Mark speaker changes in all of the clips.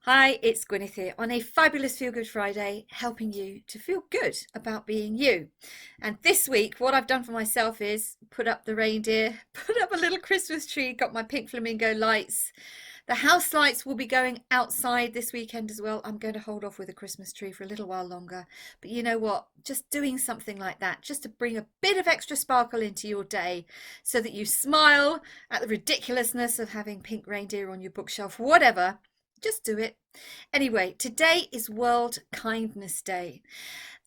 Speaker 1: Hi, it's Gwyneth here on a fabulous Feel Good Friday, helping you to feel good about being you. And this week, what I've done for myself is put up the reindeer, put up a little Christmas tree, got my pink flamingo lights. The house lights will be going outside this weekend as well. I'm going to hold off with a Christmas tree for a little while longer. But you know what? Just doing something like that, just to bring a bit of extra sparkle into your day so that you smile at the ridiculousness of having pink reindeer on your bookshelf, whatever. Just do it. Anyway, today is World Kindness Day.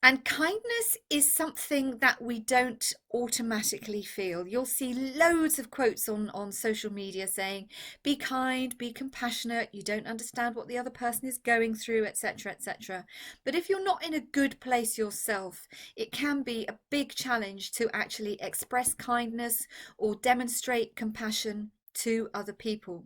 Speaker 1: And kindness is something that we don't automatically feel. You'll see loads of quotes on social media saying, be kind, be compassionate, you don't understand what the other person is going through, etc., etc. But if you're not in a good place yourself, it can be a big challenge to actually express kindness or demonstrate compassion to other people.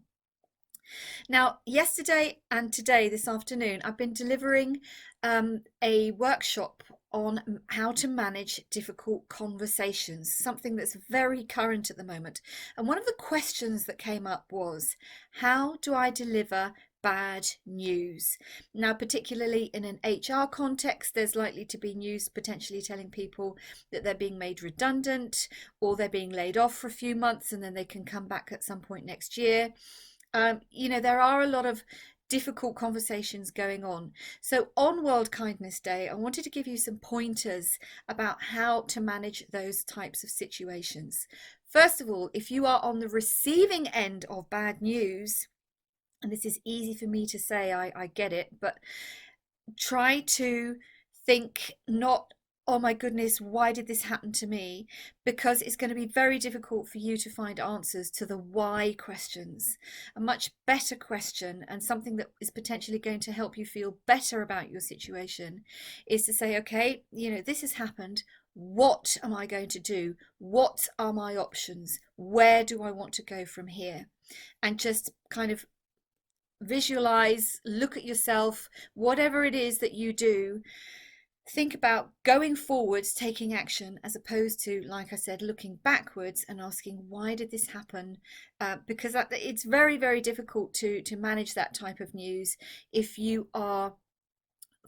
Speaker 1: Now, yesterday and today, this afternoon, I've been delivering a workshop on how to manage difficult conversations, something that's very current at the moment. And one of the questions that came up was, how do I deliver bad news? Now, particularly in an HR context, there's likely to be news potentially telling people that they're being made redundant or they're being laid off for a few months and then they can come back at some point next year. There are a lot of difficult conversations going on. So on World Kindness Day, I wanted to give you some pointers about how to manage those types of situations. First of all, if you are on the receiving end of bad news, and this is easy for me to say, I get it, but try to think not, oh my goodness, why did this happen to me? Because it's going to be very difficult for you to find answers to the why questions. A much better question, and something that is potentially going to help you feel better about your situation, is to say, okay, this has happened. What am I going to do? What are my options? Where do I want to go from here? And just kind of visualize, look at yourself, whatever it is that you do. Think about going forwards, taking action, as opposed to, like I said, looking backwards and asking, why did this happen? Because it's very, very difficult to manage that type of news if you are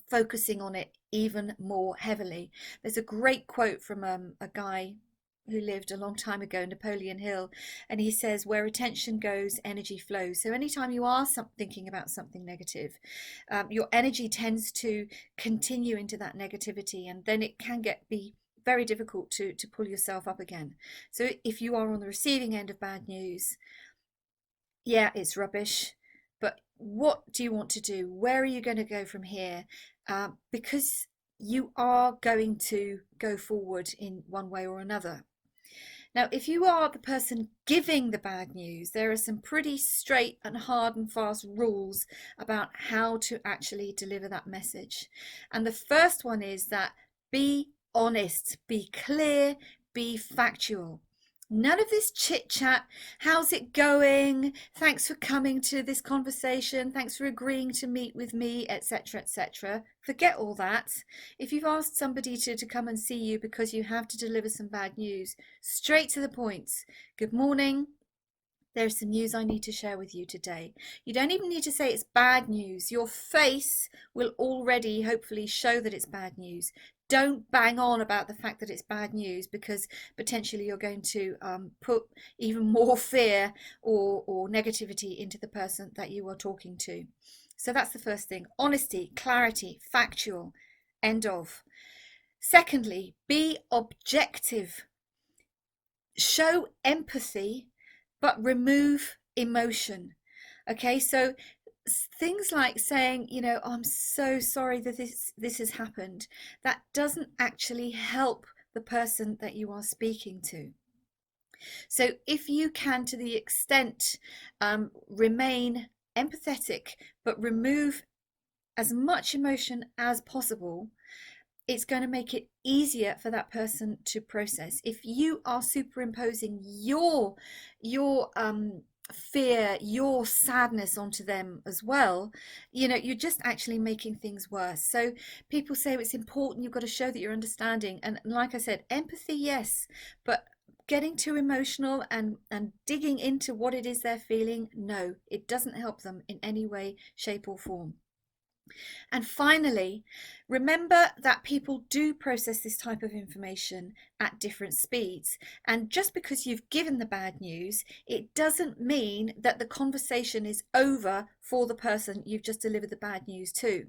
Speaker 1: focusing on it even more heavily. There's a great quote from a guy who lived a long time ago, Napoleon Hill, and he says, where attention goes, energy flows. So anytime you are thinking about something negative, your energy tends to continue into that negativity, and then it can be very difficult to pull yourself up again. So if you are on the receiving end of bad news, yeah, it's rubbish, but what do you want to do? Where are you going to go from here? Because you are going to go forward in one way or another. Now, if you are the person giving the bad news, there are some pretty straight and hard and fast rules about how to actually deliver that message. And the first one is that be honest, be clear, be factual. None of this chit chat. How's it going? Thanks for coming to this conversation. Thanks for agreeing to meet with me, etc., etc. Forget all that. If you've asked somebody to come and see you because you have to deliver some bad news, straight to the point. Good morning. There's some news I need to share with you today. You don't even need to say it's bad news. Your face will already hopefully show that it's bad news. Don't bang on about the fact that it's bad news, because potentially you're going to put even more fear or negativity into the person that you are talking to. So that's the first thing. Honesty, clarity, factual, end of. Secondly, be objective. Show empathy, but remove emotion. Okay, so things like saying, oh, I'm so sorry that this has happened, that doesn't actually help the person that you are speaking to. So if you can, to the extent, remain empathetic, but remove as much emotion as possible, it's going to make it easier for that person to process. If you are superimposing your fear, your sadness onto them as well, you're just actually making things worse. So people say it's important, you've got to show that you're understanding. And like I said, empathy, yes, but getting too emotional and digging into what it is they're feeling, no, it doesn't help them in any way, shape or form. And finally, remember that people do process this type of information at different speeds. And just because you've given the bad news, it doesn't mean that the conversation is over for the person you've just delivered the bad news to.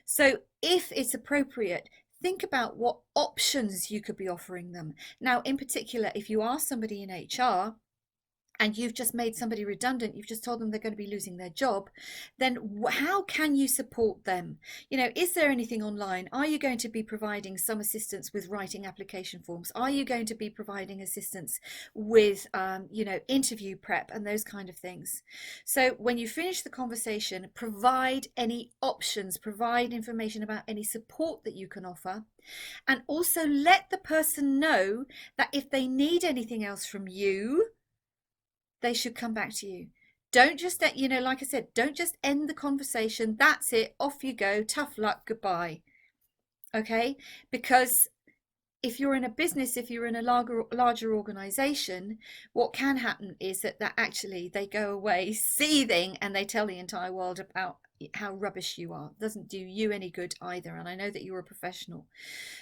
Speaker 1: So if it's appropriate, think about what options you could be offering them. Now, in particular, if you are somebody in HR, and you've just made somebody redundant, you've just told them they're going to be losing their job, then how can you support them? You know, is there anything online? Are you going to be providing some assistance with writing application forms? Are you going to be providing assistance with, you know, interview prep and those kind of things? So when you finish the conversation, provide any options, provide information about any support that you can offer. And also let the person know that if they need anything else from you, they should come back to you. Don't just, you know, like I said, don't just end the conversation. That's it. Off you go. Tough luck. Goodbye. Okay? Because if you're in a business, if you're in a larger organization, what can happen is that actually they go away seething and they tell the entire world about how rubbish you are. It doesn't do you any good either. And I know that you're a professional.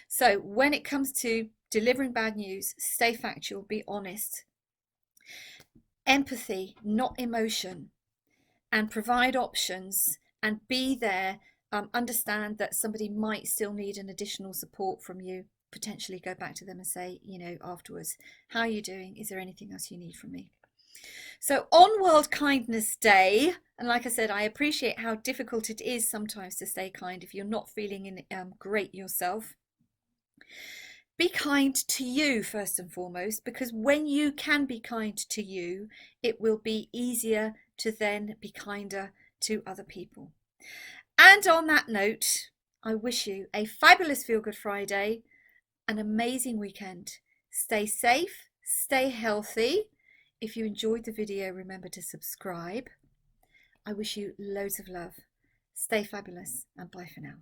Speaker 1: So when it comes to delivering bad news, stay factual, be honest. Empathy, not emotion, and provide options and be there. Understand that somebody might still need an additional support from you. Potentially go back to them and say, you know, afterwards, how are you doing? Is there anything else you need from me? So on World Kindness Day, and like I said, I appreciate how difficult it is sometimes to stay kind if you're not feeling great yourself. Be kind to you first and foremost, because when you can be kind to you, it will be easier to then be kinder to other people. And on that note, I wish you a fabulous Feel Good Friday, an amazing weekend. Stay safe, stay healthy. If you enjoyed the video, remember to subscribe. I wish you loads of love. Stay fabulous and bye for now.